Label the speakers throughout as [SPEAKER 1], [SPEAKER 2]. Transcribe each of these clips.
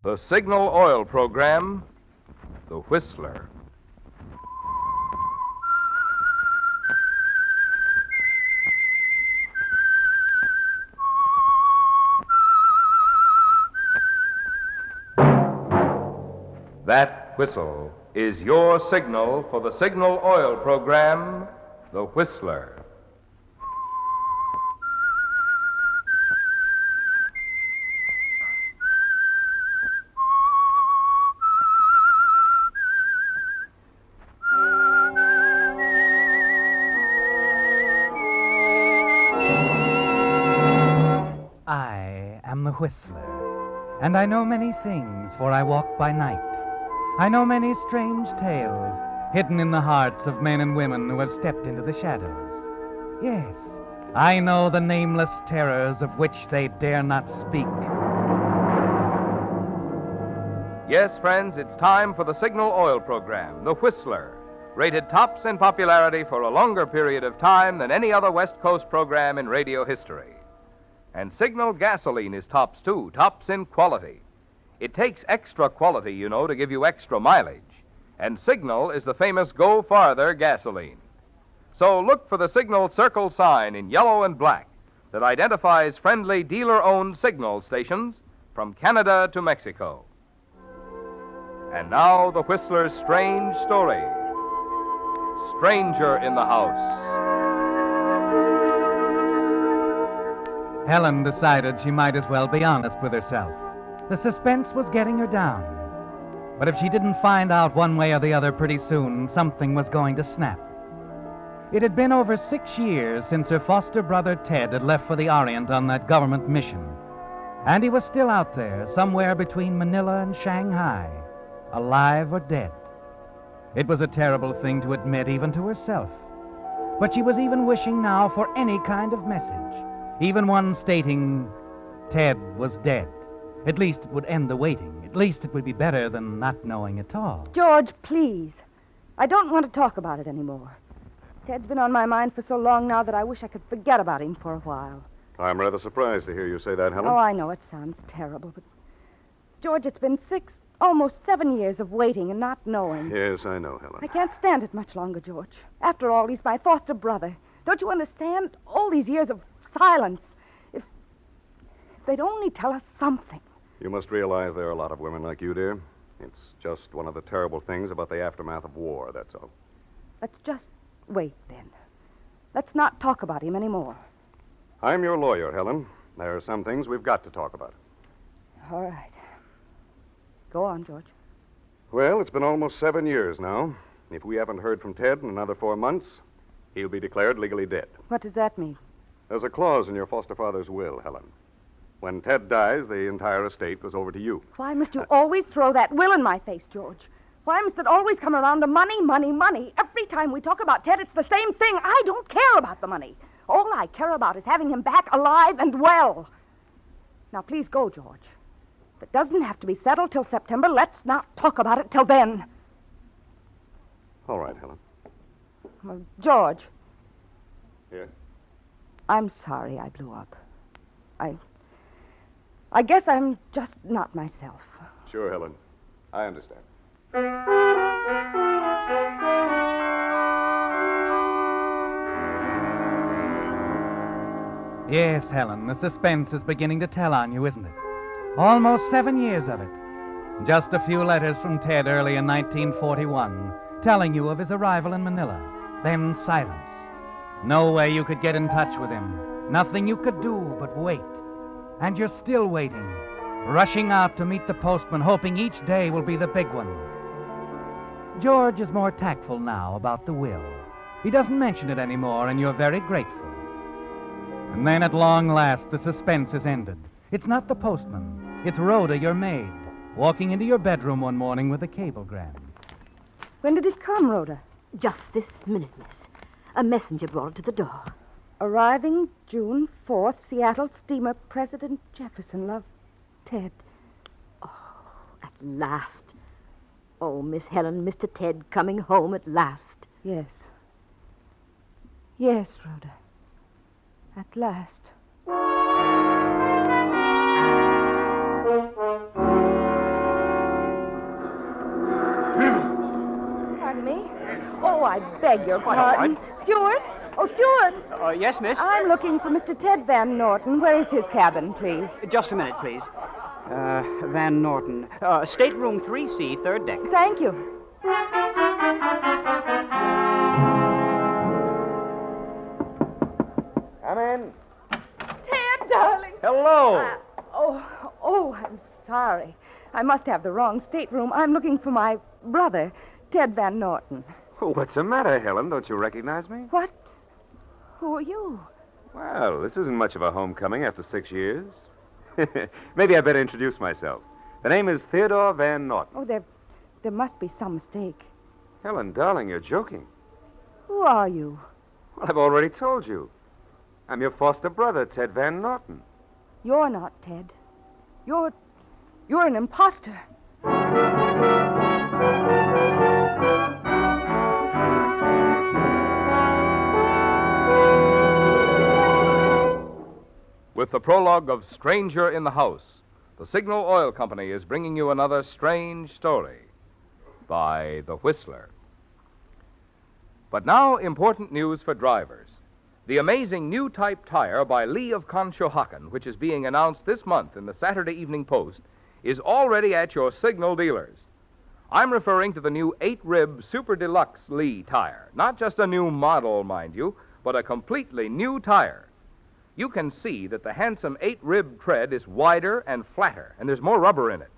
[SPEAKER 1] The Signal Oil Program, The Whistler. That whistle is your signal for the Signal Oil Program, The Whistler.
[SPEAKER 2] I am the Whistler, and I know many things, for I walk by night. I know many strange tales hidden in the hearts of men and women who have stepped into the shadows. Yes, I know the nameless terrors of which they dare not speak.
[SPEAKER 1] Yes, friends, it's time for the Signal Oil Program, The Whistler, rated tops in popularity for a longer period of time than any other West Coast program in radio history. And Signal gasoline is tops, too, tops in quality. It takes extra quality, you know, to give you extra mileage. And Signal is the famous Go Farther gasoline. So look for the Signal circle sign in yellow and black that identifies friendly dealer-owned Signal stations from Canada to Mexico. And now the Whistler's strange story. Stranger in the House.
[SPEAKER 2] Helen decided she might as well be honest with herself. The suspense was getting her down. But if she didn't find out one way or the other pretty soon, something was going to snap. It had been over 6 years since her foster brother Ted had left for the Orient on that government mission. And he was still out there, somewhere between Manila and Shanghai, alive or dead. It was a terrible thing to admit even to herself. But she was even wishing now for any kind of message, even one stating Ted was dead. At least it would end the waiting. At least it would be better than not knowing at all.
[SPEAKER 3] George, please. I don't want to talk about it anymore. Ted's been on my mind for so long now that I wish I could forget about him for a while.
[SPEAKER 4] I'm rather surprised to hear you say that, Helen.
[SPEAKER 3] Oh, I know it sounds terrible, but... George, it's been 6, almost 7 years of waiting and not knowing.
[SPEAKER 4] Yes, I know, Helen.
[SPEAKER 3] I can't stand it much longer, George. After all, he's my foster brother. Don't you understand? All these years of silence. If they'd only tell us something.
[SPEAKER 4] You must realize there are a lot of women like you, dear. It's just one of the terrible things about the aftermath of war, that's all.
[SPEAKER 3] Let's just wait, then. Let's not talk about him anymore.
[SPEAKER 4] I'm your lawyer, Helen. There are some things we've got to talk about.
[SPEAKER 3] All right. Go on, George.
[SPEAKER 4] Well, it's been almost 7 years now. If we haven't heard from Ted in another 4 months, he'll be declared legally dead.
[SPEAKER 3] What does that mean?
[SPEAKER 4] There's a clause in your foster father's will, Helen. When Ted dies, the entire estate goes over to you.
[SPEAKER 3] Why must you always throw that will in my face, George? Why must it always come around to money, money, money? Every time we talk about Ted, it's the same thing. I don't care about the money. All I care about is having him back alive and well. Now, please go, George. If it doesn't have to be settled till September, let's not talk about it till then.
[SPEAKER 4] All right, Helen.
[SPEAKER 3] Well, George.
[SPEAKER 4] Yes?
[SPEAKER 3] I'm sorry I blew up. I guess I'm just not myself.
[SPEAKER 4] Sure, Helen. I understand.
[SPEAKER 2] Yes, Helen, the suspense is beginning to tell on you, isn't it? Almost 7 years of it. Just a few letters from Ted early in 1941, telling you of his arrival in Manila. Then silence. No way you could get in touch with him. Nothing you could do but wait. And you're still waiting, rushing out to meet the postman, hoping each day will be the big one. George is more tactful now about the will. He doesn't mention it anymore, and you're very grateful. And then at long last, the suspense is ended. It's not the postman. It's Rhoda, your maid, walking into your bedroom one morning with a cablegram.
[SPEAKER 3] When did it come, Rhoda?
[SPEAKER 5] Just this minute, miss. A messenger brought it to the door.
[SPEAKER 3] Arriving June 4th, Seattle steamer President Jefferson. Love, Ted.
[SPEAKER 5] Oh, at last. Oh, Miss Helen, Mr. Ted coming home at last.
[SPEAKER 3] Yes. Yes, Rhoda. At last. I beg your
[SPEAKER 6] Quite all
[SPEAKER 3] pardon. Stewart? Oh, Stewart.
[SPEAKER 6] Yes, miss?
[SPEAKER 3] I'm looking for Mr. Ted Van Norton. Where is his cabin, please?
[SPEAKER 6] Just a minute, please. Van Norton. Stateroom 3C, third deck.
[SPEAKER 3] Thank you.
[SPEAKER 4] Come in.
[SPEAKER 3] Ted, darling.
[SPEAKER 4] Hello.
[SPEAKER 3] I'm sorry. I must have the wrong stateroom. I'm looking for my brother, Ted Van Norton.
[SPEAKER 4] Oh, what's the matter, Helen? Don't you recognize me?
[SPEAKER 3] What? Who are you?
[SPEAKER 4] Well, this isn't much of a homecoming after 6 years. Maybe I better introduce myself. The name is Theodore Van Norton.
[SPEAKER 3] Oh, there must be some mistake.
[SPEAKER 4] Helen, darling, you're joking.
[SPEAKER 3] Who are you?
[SPEAKER 4] Well, I've already told you. I'm your foster brother, Ted Van Norton.
[SPEAKER 3] You're not Ted. You're an imposter.
[SPEAKER 1] With the prologue of Stranger in the House, the Signal Oil Company is bringing you another strange story by The Whistler. But now, important news for drivers. The amazing new type tire by Lee of Conshohocken, which is being announced this month in the Saturday Evening Post, is already at your Signal dealers. I'm referring to the new 8-rib Super Deluxe Lee tire. Not just a new model, mind you, but a completely new tire. You can see that the handsome 8-rib tread is wider and flatter, and there's more rubber in it.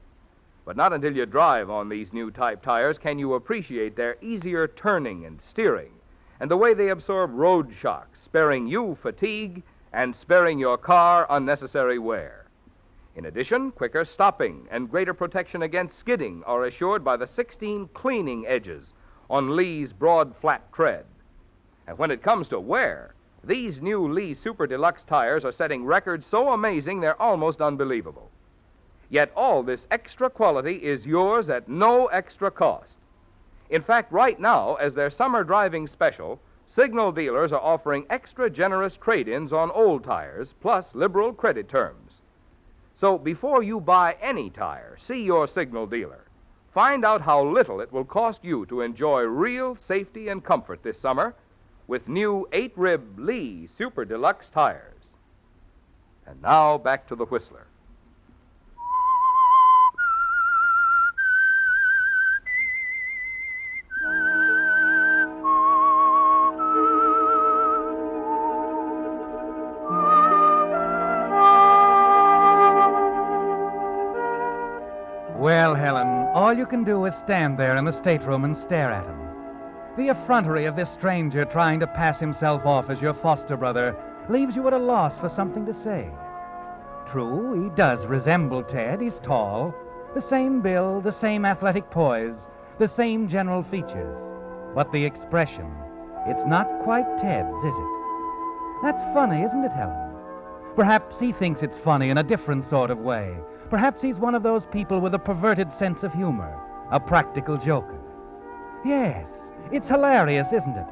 [SPEAKER 1] But not until you drive on these new type tires can you appreciate their easier turning and steering, and the way they absorb road shocks, sparing you fatigue and sparing your car unnecessary wear. In addition, quicker stopping and greater protection against skidding are assured by the 16 cleaning edges on Lee's broad, flat tread. And when it comes to wear, these new Lee Super Deluxe tires are setting records so amazing they're almost unbelievable. Yet all this extra quality is yours at no extra cost. In fact, right now, as their summer driving special, Signal dealers are offering extra generous trade-ins on old tires, plus liberal credit terms. So before you buy any tire, see your Signal dealer. Find out how little it will cost you to enjoy real safety and comfort this summer with new 8-rib Lee Super Deluxe tires. And now back to the Whistler.
[SPEAKER 2] Well, Helen, all you can do is stand there in the stateroom and stare at him. The effrontery of this stranger trying to pass himself off as your foster brother leaves you at a loss for something to say. True, he does resemble Ted. He's tall, the same build, the same athletic poise, the same general features. But the expression, it's not quite Ted's, is it? That's funny, isn't it, Helen? Perhaps he thinks it's funny in a different sort of way. Perhaps he's one of those people with a perverted sense of humor, a practical joker. Yes, it's hilarious, isn't it?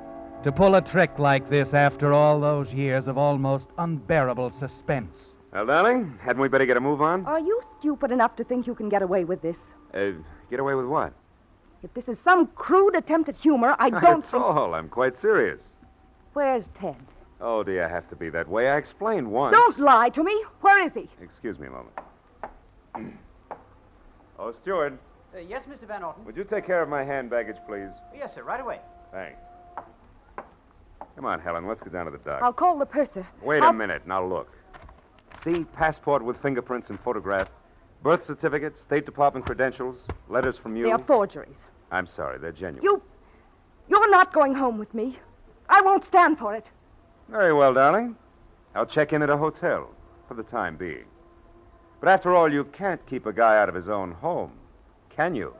[SPEAKER 2] To pull a trick like this after all those years of almost unbearable suspense.
[SPEAKER 4] Well, darling, hadn't we better get a move on?
[SPEAKER 3] Are you stupid enough to think you can get away with this?
[SPEAKER 4] Get away with what?
[SPEAKER 3] If this is some crude attempt at humor, I
[SPEAKER 4] Not
[SPEAKER 3] don't
[SPEAKER 4] at
[SPEAKER 3] think...
[SPEAKER 4] all. I'm quite serious.
[SPEAKER 3] Where's Ted?
[SPEAKER 4] Oh, do you have to be that way? I explained once.
[SPEAKER 3] Don't lie to me. Where is he?
[SPEAKER 4] Excuse me a moment. Oh, steward,
[SPEAKER 6] Yes, Mr. Van Norton.
[SPEAKER 4] would you take care of my hand baggage, please?
[SPEAKER 6] Yes, sir, right away.
[SPEAKER 4] Thanks. Come on, Helen, let's go down to the dock.
[SPEAKER 3] I'll call the purser.
[SPEAKER 4] Wait a minute. Now, look. See, passport with fingerprints and photograph, birth certificate, State Department credentials, letters from you.
[SPEAKER 3] They are forgeries.
[SPEAKER 4] I'm sorry, they're genuine.
[SPEAKER 3] You're not going home with me. I won't stand for it.
[SPEAKER 4] Very well, darling. I'll check in at a hotel for the time being. But after all, you can't keep a guy out of his own home, can you?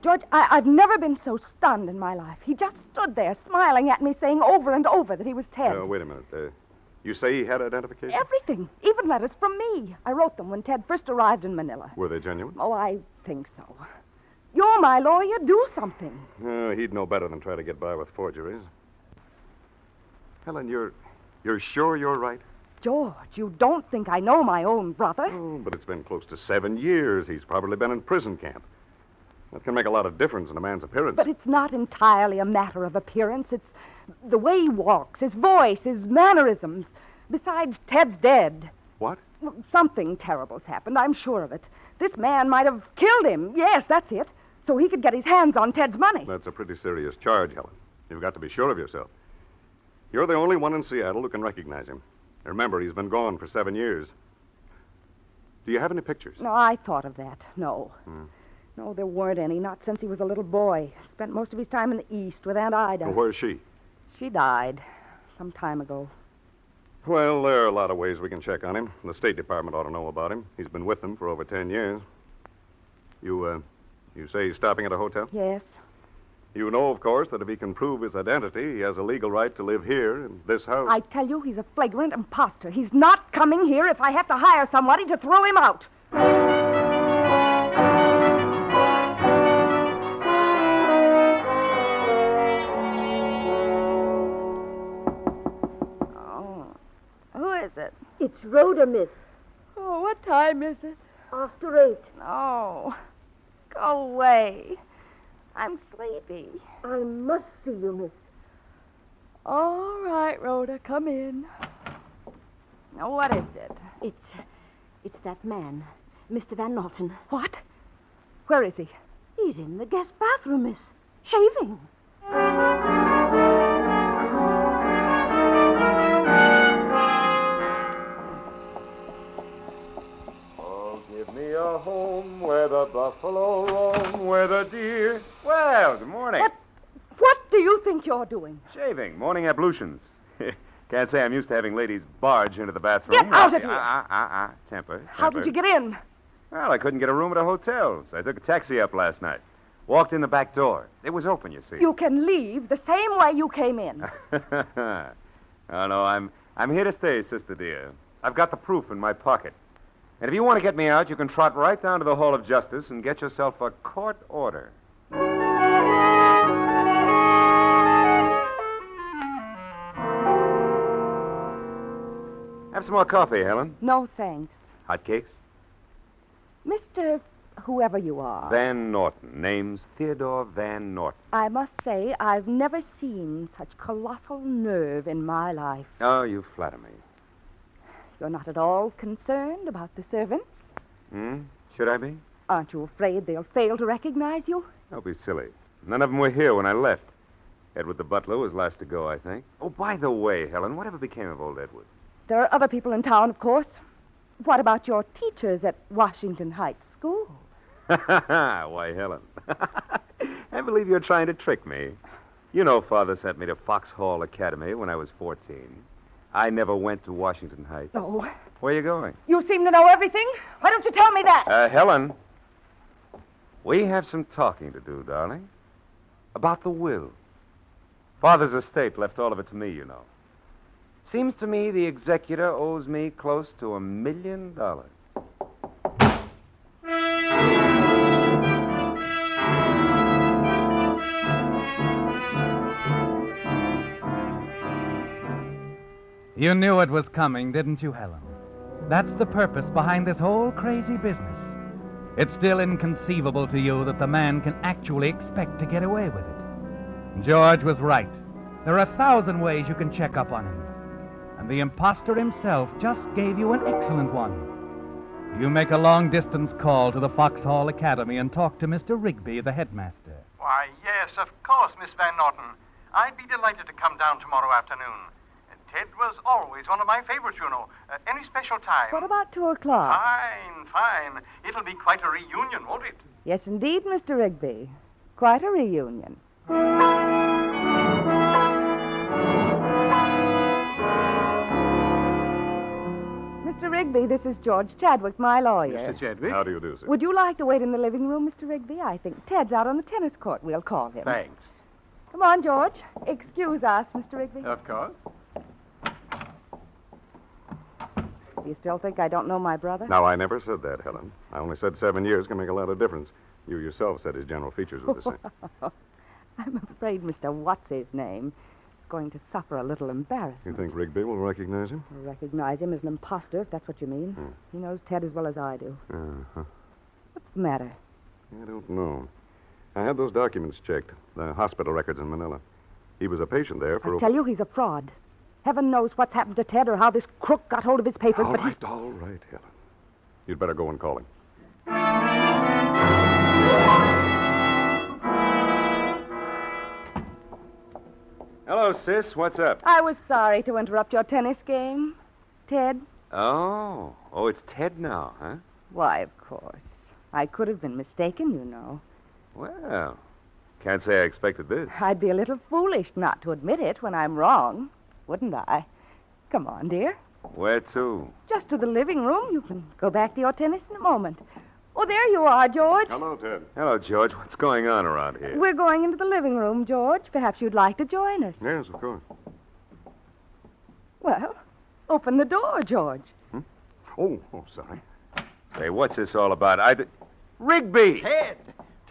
[SPEAKER 3] George, I've never been so stunned in my life. He just stood there smiling at me, saying over and over that he was Ted.
[SPEAKER 4] Wait a minute. You say he had identification?
[SPEAKER 3] Everything. Even letters from me. I wrote them when Ted first arrived in Manila.
[SPEAKER 4] Were they genuine?
[SPEAKER 3] Oh, I think so. You're my lawyer. Do something.
[SPEAKER 4] He'd know better than try to get by with forgeries. Helen, you're sure you're right?
[SPEAKER 3] George, you don't think I know my own brother?
[SPEAKER 7] Oh, but it's been close to 7 years. He's probably been in prison camp. That can make a lot of difference in a man's appearance.
[SPEAKER 3] But it's not entirely a matter of appearance. It's the way he walks, his voice, his mannerisms. Besides, Ted's dead.
[SPEAKER 7] What?
[SPEAKER 3] Well, something terrible's happened, I'm sure of it. This man might have killed him. Yes, that's it. So he could get his hands on Ted's money.
[SPEAKER 7] That's a pretty serious charge, Helen. You've got to be sure of yourself. You're the only one in Seattle who can recognize him. Remember, he's been gone for 7 years. Do you have any pictures?
[SPEAKER 3] No, I thought of that. No. No, there weren't any, not since he was a little boy. Spent most of his time in the East with Aunt Ida.
[SPEAKER 7] Well, where's she?
[SPEAKER 3] She died some time ago.
[SPEAKER 7] Well, there are a lot of ways we can check on him. The State Department ought to know about him. He's been with them for over 10 years. You say he's stopping at a hotel?
[SPEAKER 3] Yes.
[SPEAKER 7] You know, of course, that if he can prove his identity, he has a legal right to live here in this house.
[SPEAKER 3] I tell you, he's a flagrant imposter. He's not coming here if I have to hire somebody to throw him out.
[SPEAKER 8] Who is it?
[SPEAKER 5] It's Rhoda, miss.
[SPEAKER 8] Oh, what time is it?
[SPEAKER 5] After 8.
[SPEAKER 8] Oh, go away. I'm sleepy.
[SPEAKER 5] I must see you, miss.
[SPEAKER 8] All right, Rhoda, come in. Now, what is it?
[SPEAKER 5] It's that man, Mr. Van Norton.
[SPEAKER 3] What? Where is he?
[SPEAKER 5] He's in the guest bathroom, miss. Shaving.
[SPEAKER 4] Give me a home where the buffalo roam, where the deer... Well, good morning.
[SPEAKER 3] What do you think you're doing?
[SPEAKER 4] Shaving, morning ablutions. Can't say I'm used to having ladies barge into the bathroom.
[SPEAKER 3] Get out of here.
[SPEAKER 4] Temper.
[SPEAKER 3] How did you get in?
[SPEAKER 4] Well, I couldn't get a room at a hotel, so I took a taxi up last night. Walked in the back door. It was open, you see.
[SPEAKER 3] You can leave the same way you came in.
[SPEAKER 4] Oh, no, I'm here to stay, sister dear. I've got the proof in my pocket. And if you want to get me out, you can trot right down to the Hall of Justice and get yourself a court order. Have some more coffee, Helen.
[SPEAKER 3] No, thanks.
[SPEAKER 4] Hot cakes?
[SPEAKER 3] Mr. Whoever you are.
[SPEAKER 4] Van Norton. Name's Theodore Van Norton.
[SPEAKER 3] I must say, I've never seen such colossal nerve in my life.
[SPEAKER 4] Oh, you flatter me.
[SPEAKER 3] You're not at all concerned about the servants?
[SPEAKER 4] Should I be?
[SPEAKER 3] Aren't you afraid they'll fail to recognize you?
[SPEAKER 4] Don't be silly. None of them were here when I left. Edward the butler was last to go, I think. Oh, by the way, Helen, whatever became of old Edward?
[SPEAKER 3] There are other people in town, of course. What about your teachers at Washington Heights School?
[SPEAKER 4] Why, Helen, I believe you're trying to trick me. You know Father sent me to Foxhall Academy when I was 14. I never went to Washington Heights.
[SPEAKER 3] Oh.
[SPEAKER 4] Where are you going?
[SPEAKER 3] You seem to know everything. Why don't you tell me that?
[SPEAKER 4] Helen, we have some talking to do, darling. About the will. Father's estate left all of it to me, you know. Seems to me the executor owes me close to $1 million.
[SPEAKER 2] You knew it was coming, didn't you, Helen? That's the purpose behind this whole crazy business. It's still inconceivable to you that the man can actually expect to get away with it. George was right. There are 1,000 ways you can check up on him. And the imposter himself just gave you an excellent one. You make a long-distance call to the Foxhall Academy and talk to Mr. Rigby, the headmaster.
[SPEAKER 9] Why, yes, of course, Miss Van Norton. I'd be delighted to come down tomorrow afternoon. Ted was always one of my favorites, you know. Any special time?
[SPEAKER 3] What about 2 o'clock?
[SPEAKER 9] Fine. It'll be quite a reunion, won't it?
[SPEAKER 3] Yes, indeed, Mr. Rigby. Quite a reunion. Mr. Rigby, this is George Chadwick, my lawyer.
[SPEAKER 9] Mr. Chadwick?
[SPEAKER 7] How do you do, sir?
[SPEAKER 3] Would you like to wait in the living room, Mr. Rigby? I think Ted's out on the tennis court. We'll call him.
[SPEAKER 9] Thanks.
[SPEAKER 3] Come on, George. Excuse us, Mr. Rigby.
[SPEAKER 9] Of course.
[SPEAKER 3] Do you still think I don't know my brother?
[SPEAKER 7] Now, I never said that, Helen. I only said 7 years can make a lot of difference. You yourself said his general features were the same.
[SPEAKER 3] I'm afraid Mr. What's-his-name is going to suffer a little embarrassment.
[SPEAKER 7] You think Rigby will recognize him?
[SPEAKER 3] Recognize him as an imposter, if that's what you mean. He knows Ted as well as I do.
[SPEAKER 7] Uh-huh.
[SPEAKER 3] What's the matter?
[SPEAKER 7] I don't know. I had those documents checked, the hospital records in Manila. He was a patient there for...
[SPEAKER 3] I tell you, he's a fraud. Heaven knows what's happened to Ted or how this crook got hold of his papers,
[SPEAKER 7] All
[SPEAKER 3] but
[SPEAKER 7] right, Helen. You'd better go and call him.
[SPEAKER 4] Hello, sis. What's up?
[SPEAKER 3] I was sorry to interrupt your tennis game. Ted?
[SPEAKER 4] Oh, it's Ted now, huh?
[SPEAKER 3] Why, of course. I could have been mistaken, you know.
[SPEAKER 4] Well, can't say I expected this.
[SPEAKER 3] I'd be a little foolish not to admit it when I'm wrong, wouldn't I? Come on, dear.
[SPEAKER 4] Where to?
[SPEAKER 3] Just to the living room. You can go back to your tennis in a moment. Oh, there you are, George.
[SPEAKER 7] Hello, Ted.
[SPEAKER 4] Hello, George. What's going on around here?
[SPEAKER 3] We're going into the living room, George. Perhaps you'd like to join us.
[SPEAKER 7] Yes, of course.
[SPEAKER 3] Well, open the door, George.
[SPEAKER 7] Oh, sorry.
[SPEAKER 4] Say, what's this all about? Rigby!
[SPEAKER 9] Ted!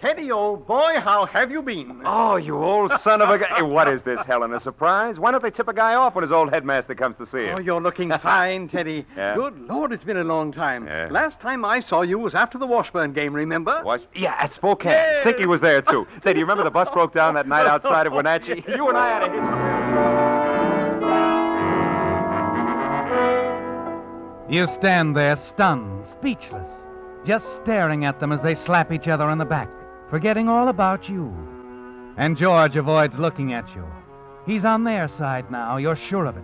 [SPEAKER 9] Teddy, old boy, how have you been?
[SPEAKER 4] Oh, you old son of a guy. Hey, what is this, Helen? A surprise? Why don't they tip a guy off when his old headmaster comes to see him?
[SPEAKER 9] Oh, you're looking fine, Teddy.
[SPEAKER 4] Yeah?
[SPEAKER 9] Good Lord, it's been a long time.
[SPEAKER 4] Yeah.
[SPEAKER 9] Last time I saw you was after the Washburn game, remember?
[SPEAKER 4] What? Yeah, at Spokane.
[SPEAKER 9] Yes.
[SPEAKER 4] Stinky was there, too. Say, do you remember the bus broke down that night outside of Wenatchee? You and I had a history.
[SPEAKER 2] You stand there stunned, speechless, just staring at them as they slap each other on the back, forgetting all about you. And George avoids looking at you. He's on their side now, you're sure of it.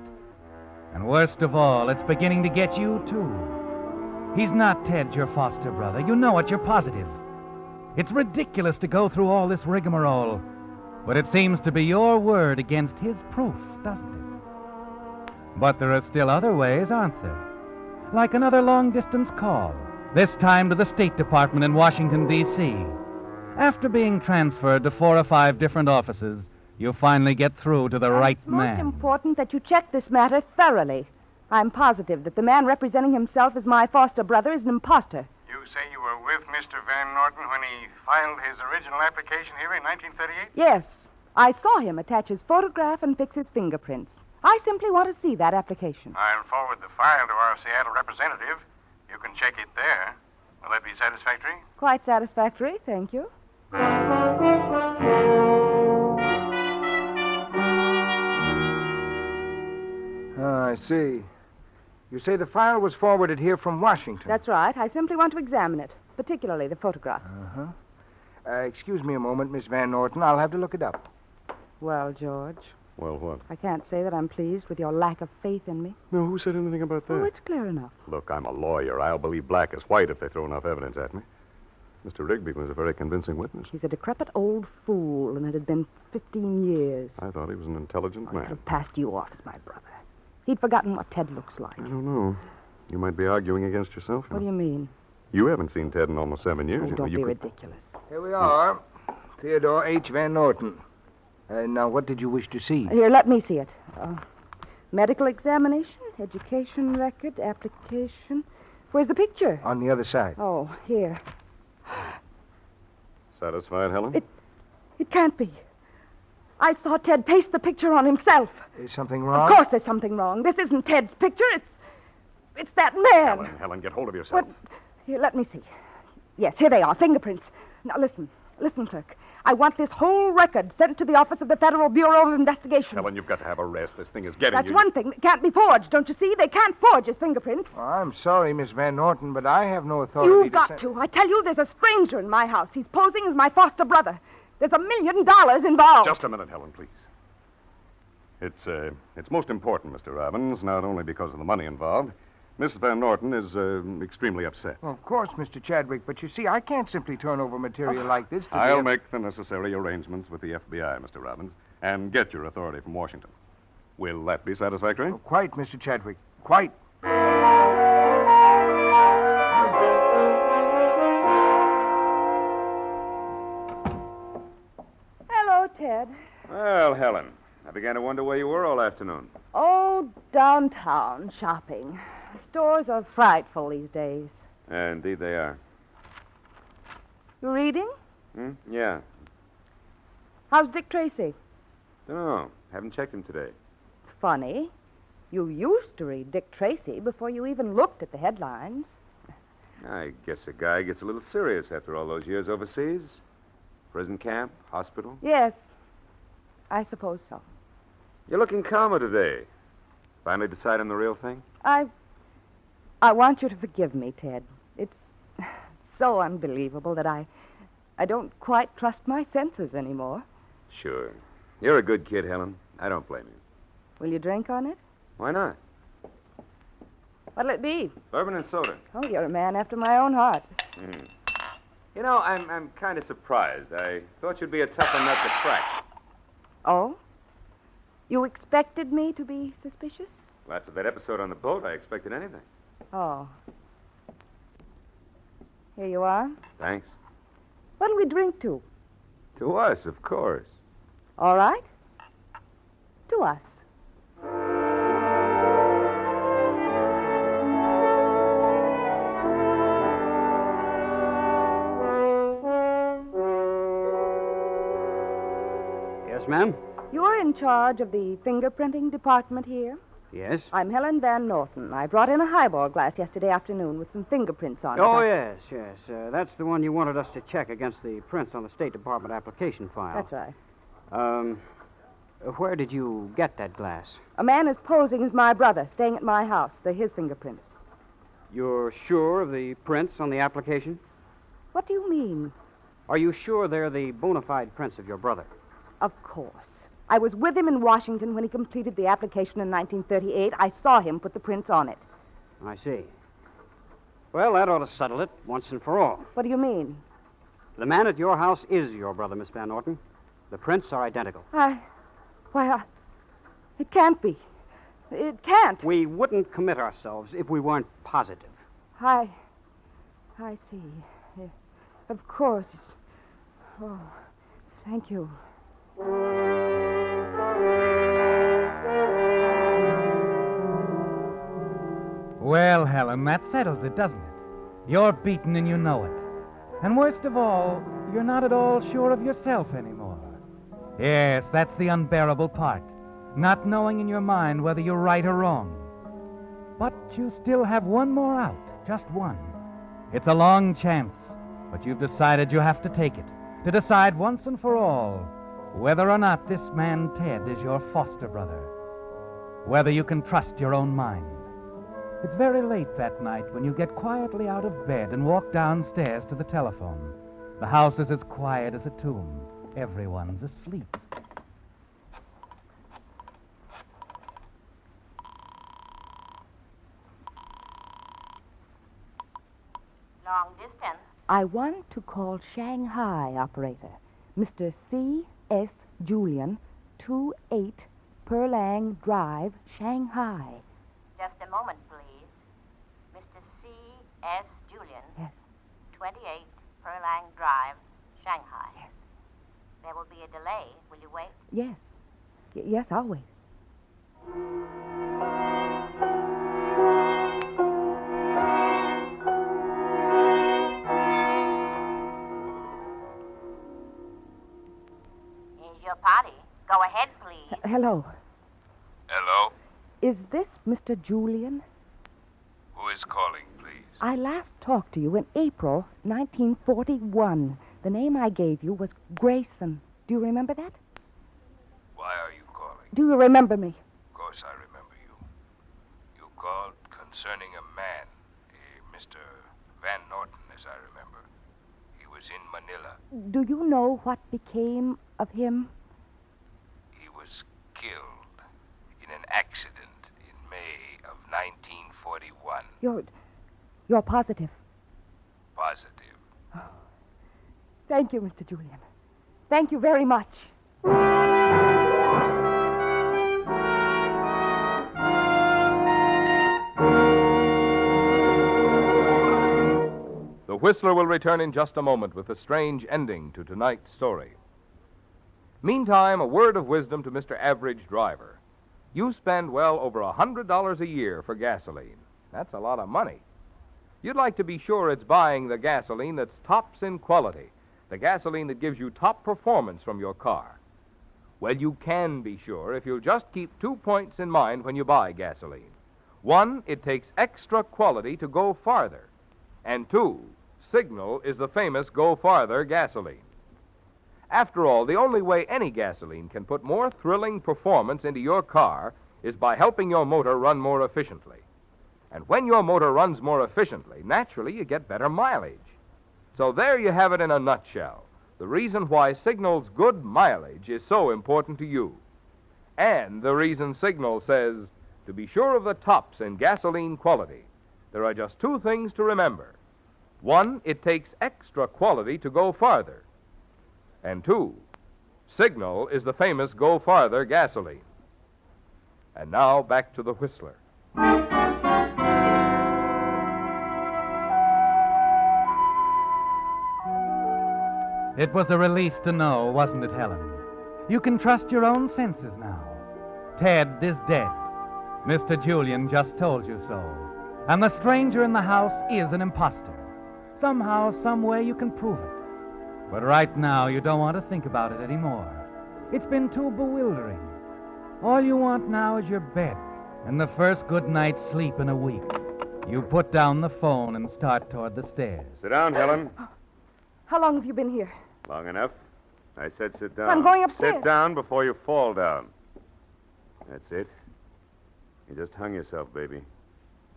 [SPEAKER 2] And worst of all, it's beginning to get you, too. He's not Ted, your foster brother. You know it, you're positive. It's ridiculous to go through all this rigmarole, but it seems to be your word against his proof, doesn't it? But there are still other ways, aren't there? Like another long-distance call, this time to the State Department in Washington, D.C. After being transferred to 4 or 5 different offices, you finally get through to the right
[SPEAKER 3] It's
[SPEAKER 2] man.
[SPEAKER 3] most important that you check this matter thoroughly. I'm positive that the man representing himself as my foster brother is an imposter.
[SPEAKER 9] You say you were with Mr. Van Norton when he filed his original application here in 1938?
[SPEAKER 3] Yes, I saw him attach his photograph and fix his fingerprints. I simply want to see that application.
[SPEAKER 9] I'll forward the file to our Seattle representative. You can check it there. Will that be satisfactory?
[SPEAKER 3] Quite satisfactory, thank you.
[SPEAKER 1] I see. You say the file was forwarded here from Washington?
[SPEAKER 3] That's right. I simply want to examine it, particularly the photograph.
[SPEAKER 1] Excuse me a moment, Miss Van Norton. I'll have to look it up.
[SPEAKER 3] Well, George,
[SPEAKER 7] Well, what?
[SPEAKER 3] I can't say that I'm pleased with your lack of faith in me.
[SPEAKER 7] No, who said anything about that?
[SPEAKER 3] Oh, it's clear enough.
[SPEAKER 7] Look, I'm a lawyer. I'll believe black as white if they throw enough evidence at me. Mr. Rigby was a very convincing witness.
[SPEAKER 3] He's a decrepit old fool, and it had been 15 years.
[SPEAKER 7] I thought he was an intelligent
[SPEAKER 3] He could
[SPEAKER 7] man.
[SPEAKER 3] have passed you off as my brother. He'd forgotten what Ted looks like.
[SPEAKER 7] I don't know. You might be arguing against yourself.
[SPEAKER 3] What do you mean?
[SPEAKER 7] You haven't seen Ted in almost 7 years.
[SPEAKER 3] Oh,
[SPEAKER 7] You know,
[SPEAKER 3] don't
[SPEAKER 7] you
[SPEAKER 3] be
[SPEAKER 7] could-
[SPEAKER 3] ridiculous.
[SPEAKER 1] Here we are. Theodore H. Van Norton. Now, what did you wish to see?
[SPEAKER 3] Here, let me see it. Medical examination, education record, application. Where's the picture?
[SPEAKER 1] On the other side.
[SPEAKER 3] Oh, here.
[SPEAKER 7] Satisfied, Helen?
[SPEAKER 3] It can't be. I saw Ted paste the picture on himself.
[SPEAKER 1] Is something wrong?
[SPEAKER 3] Of course there's something wrong. This isn't Ted's picture. It's that man.
[SPEAKER 7] Helen, get hold of yourself.
[SPEAKER 3] What? Here, let me see. Yes, here they are, fingerprints. Now, listen, clerk. I want this whole record sent to the office of the Federal Bureau of Investigation.
[SPEAKER 7] Helen, you've got to have a rest. This thing is getting
[SPEAKER 3] That's
[SPEAKER 7] you.
[SPEAKER 3] one thing that can't be forged, don't you see? They can't forge his fingerprints.
[SPEAKER 1] Oh, I'm sorry, Miss Van Norton, but I have no authority
[SPEAKER 3] You've
[SPEAKER 1] to
[SPEAKER 3] got
[SPEAKER 1] send-
[SPEAKER 3] to. I tell you, there's a stranger in my house. He's posing as my foster brother. There's $1 million involved.
[SPEAKER 7] Just a minute, Helen, please. It's most important, Mr. Robbins, not only because of the money involved. Miss Van Norton is extremely upset.
[SPEAKER 1] Well, of course, Mr. Chadwick, but you see, I can't simply turn over material like this to the
[SPEAKER 7] I'll make the necessary arrangements with the FBI, Mr. Robbins, and get your authority from Washington. Will that be satisfactory?
[SPEAKER 1] Oh, quite, Mr. Chadwick. Quite.
[SPEAKER 3] Hello, Ted.
[SPEAKER 4] Well, Helen, I began to wonder where you were all afternoon.
[SPEAKER 3] Oh, downtown shopping. The stores are frightful these days.
[SPEAKER 4] Indeed they are.
[SPEAKER 3] You reading?
[SPEAKER 4] Yeah.
[SPEAKER 3] How's Dick Tracy?
[SPEAKER 4] Dunno. Haven't checked him today.
[SPEAKER 3] It's funny. You used to read Dick Tracy before you even looked at the headlines.
[SPEAKER 4] I guess a guy gets a little serious after all those years overseas. Prison camp, hospital.
[SPEAKER 3] Yes, I suppose so.
[SPEAKER 4] You're looking calmer today. Finally decide on the real thing?
[SPEAKER 3] I want you to forgive me, Ted. It's so unbelievable that I don't quite trust my senses anymore.
[SPEAKER 4] Sure. You're a good kid, Helen. I don't blame you.
[SPEAKER 3] Will you drink on it?
[SPEAKER 4] Why not?
[SPEAKER 3] What'll it be?
[SPEAKER 4] Bourbon and soda.
[SPEAKER 3] Oh, you're a man after my own heart.
[SPEAKER 4] Mm. You know, I'm kind of surprised. I thought you'd be a tougher nut to crack.
[SPEAKER 3] Oh? You expected me to be suspicious?
[SPEAKER 4] Well, after that episode on the boat, I expected anything.
[SPEAKER 3] Oh. Here you are.
[SPEAKER 4] Thanks.
[SPEAKER 3] What'll we drink to?
[SPEAKER 4] To us, of course.
[SPEAKER 3] All right. To us.
[SPEAKER 6] Yes, ma'am?
[SPEAKER 3] You're in charge of the fingerprinting department here?
[SPEAKER 6] Yes.
[SPEAKER 3] I'm Helen Van Norton. I brought in a highball glass yesterday afternoon with some fingerprints on it.
[SPEAKER 6] Oh, yes. That's the one you wanted us to check against the prints on the State Department application file.
[SPEAKER 3] That's right.
[SPEAKER 6] Where did you get that glass?
[SPEAKER 3] A man is posing as my brother, staying at my house. They're his fingerprints.
[SPEAKER 6] You're sure of the prints on the application?
[SPEAKER 3] What do you mean?
[SPEAKER 6] Are you sure they're the bona fide prints of your brother?
[SPEAKER 3] Of course. I was with him in Washington when he completed the application in 1938. I saw him put the prints on it.
[SPEAKER 6] I see. Well, that ought to settle it once and for all.
[SPEAKER 3] What do you mean?
[SPEAKER 6] The man at your house is your brother, Miss Van Norton. The prints are identical.
[SPEAKER 3] It can't be. It can't.
[SPEAKER 6] We wouldn't commit ourselves if we weren't positive.
[SPEAKER 3] I see. Of course. Oh, thank you.
[SPEAKER 2] Well, Helen, that settles it, doesn't it? You're beaten and you know it. And worst of all, you're not at all sure of yourself anymore. Yes, that's the unbearable part. Not knowing in your mind whether you're right or wrong. But you still have one more out, just one. It's a long chance, but you've decided you have to take it, to decide once and for all whether or not this man Ted is your foster brother, whether you can trust your own mind. It's very late that night when you get quietly out of bed and walk downstairs to the telephone. The house is as quiet as a tomb. Everyone's asleep.
[SPEAKER 5] Long distance.
[SPEAKER 3] I want to call Shanghai, operator. Mr. C.S. Julian, 28 Perlang Drive, Shanghai.
[SPEAKER 5] Just a moment, please. Mr. C.S. Julian.
[SPEAKER 3] Yes.
[SPEAKER 5] 28 Perlang Drive, Shanghai.
[SPEAKER 3] Yes.
[SPEAKER 5] There will be a delay. Will you wait?
[SPEAKER 3] Yes. Yes, I'll wait.
[SPEAKER 5] Here's your party. Go ahead, please.
[SPEAKER 3] Hello.
[SPEAKER 1] Hello?
[SPEAKER 3] Is this Mr. Julian?
[SPEAKER 1] Who is calling, please?
[SPEAKER 3] I last talked to you in April 1941. The name I gave you was Grayson. Do you remember that?
[SPEAKER 1] Why are you calling?
[SPEAKER 3] Do you remember me?
[SPEAKER 1] Of course I remember you. You called concerning a man, Mr. Van Norton, as I remember. He was in Manila.
[SPEAKER 3] Do you know what became of him?
[SPEAKER 1] He was killed in an accident in May of 1941.
[SPEAKER 3] You're positive.
[SPEAKER 1] Positive.
[SPEAKER 3] Thank you, Mr. Julian. Thank you very much.
[SPEAKER 1] The Whistler will return in just a moment with a strange ending to tonight's story. Meantime, a word of wisdom to Mr. Average Driver. You spend well over $100 a year for gasoline. That's a lot of money. You'd like to be sure it's buying the gasoline that's tops in quality, the gasoline that gives you top performance from your car. Well, you can be sure if you'll just keep 2 points in mind when you buy gasoline. 1, it takes extra quality to go farther. And 2, Signal is the famous Go Farther gasoline. After all, the only way any gasoline can put more thrilling performance into your car is by helping your motor run more efficiently. And when your motor runs more efficiently, naturally you get better mileage. So there you have it in a nutshell, the reason why Signal's good mileage is so important to you. And the reason Signal says, to be sure of the tops in gasoline quality, there are just 2 things to remember. 1, it takes extra quality to go farther. And 2, Signal is the famous Go Farther gasoline. And now back to the Whistler.
[SPEAKER 2] It was a relief to know, wasn't it, Helen? You can trust your own senses now. Ted is dead. Mr. Julian just told you so. And the stranger in the house is an imposter. Somehow, some way you can prove it. But right now, you don't want to think about it anymore. It's been too bewildering. All you want now is your bed and the first good night's sleep in a week. You put down the phone and start toward the stairs.
[SPEAKER 4] Sit down, Helen.
[SPEAKER 3] How long have you been here?
[SPEAKER 4] Long enough. I said sit down.
[SPEAKER 3] I'm going upstairs.
[SPEAKER 4] Sit down before you fall down. That's it. You just hung yourself, baby.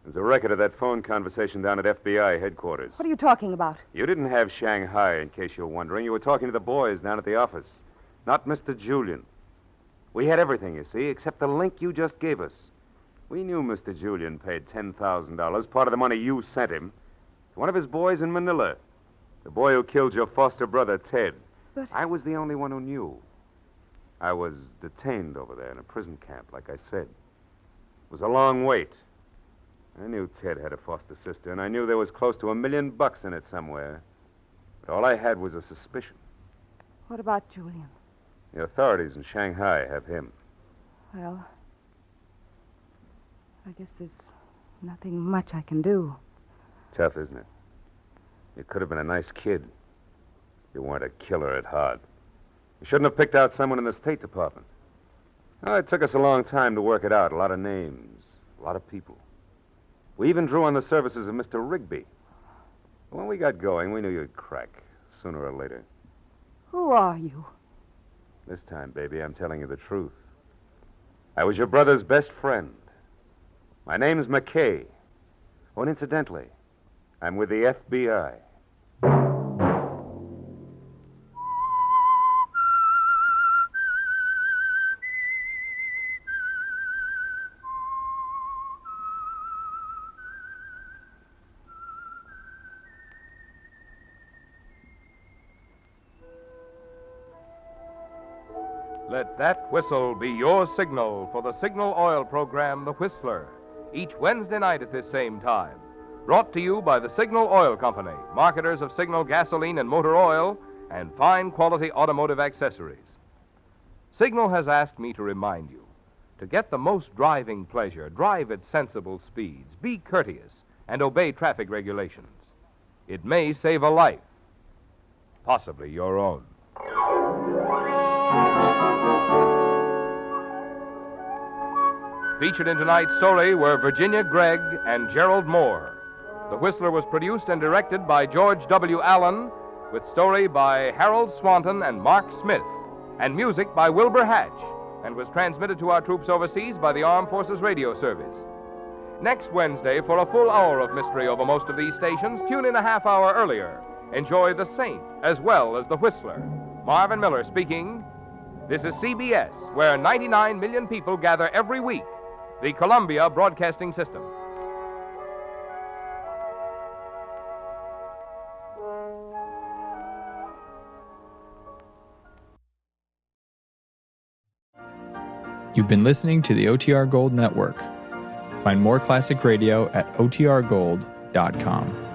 [SPEAKER 4] There's a record of that phone conversation down at FBI headquarters.
[SPEAKER 3] What are you talking about?
[SPEAKER 4] You didn't have Shanghai, in case you're wondering. You were talking to the boys down at the office, not Mr. Julian. We had everything, you see, except the link you just gave us. We knew Mr. Julian paid $10,000, part of the money you sent him, to one of his boys in Manila, the boy who killed your foster brother, Ted.
[SPEAKER 3] But
[SPEAKER 4] I was the only one who knew. I was detained over there in a prison camp, like I said. It was a long wait. I knew Ted had a foster sister, and I knew there was close to $1 million in it somewhere. But all I had was a suspicion.
[SPEAKER 3] what about Julian?
[SPEAKER 4] The authorities in Shanghai have him.
[SPEAKER 3] Well, I guess there's nothing much I can do.
[SPEAKER 4] Tough, isn't it? You could have been a nice kid. You weren't a killer at heart. You shouldn't have picked out someone in the State Department. Oh, it took us a long time to work it out. A lot of names, a lot of people. We even drew on the services of Mr. Rigby. When we got going, we knew you'd crack, sooner or later.
[SPEAKER 3] Who are you?
[SPEAKER 4] This time, baby, I'm telling you the truth. I was your brother's best friend. My name's McKay. Oh, and incidentally, I'm with the FBI.
[SPEAKER 1] Let that whistle be your signal for the Signal Oil program, The Whistler, each Wednesday night at this same time. Brought to you by the Signal Oil Company, marketers of Signal gasoline and motor oil and fine quality automotive accessories. Signal has asked me to remind you, to get the most driving pleasure, drive at sensible speeds, be courteous, and obey traffic regulations. It may save a life, possibly your own. Featured in tonight's story were Virginia Gregg and Gerald Moore. The Whistler was produced and directed by George W. Allen, with story by Harold Swanton and Mark Smith, and music by Wilbur Hatch, and was transmitted to our troops overseas by the Armed Forces Radio Service. Next Wednesday, for a full hour of mystery over most of these stations, tune in a half hour earlier. Enjoy The Saint as well as The Whistler. Marvin Miller speaking. This is CBS, where 99 million people gather every week. The Columbia Broadcasting System.
[SPEAKER 10] You've been listening to the OTR Gold Network. Find more classic radio at otrgold.com.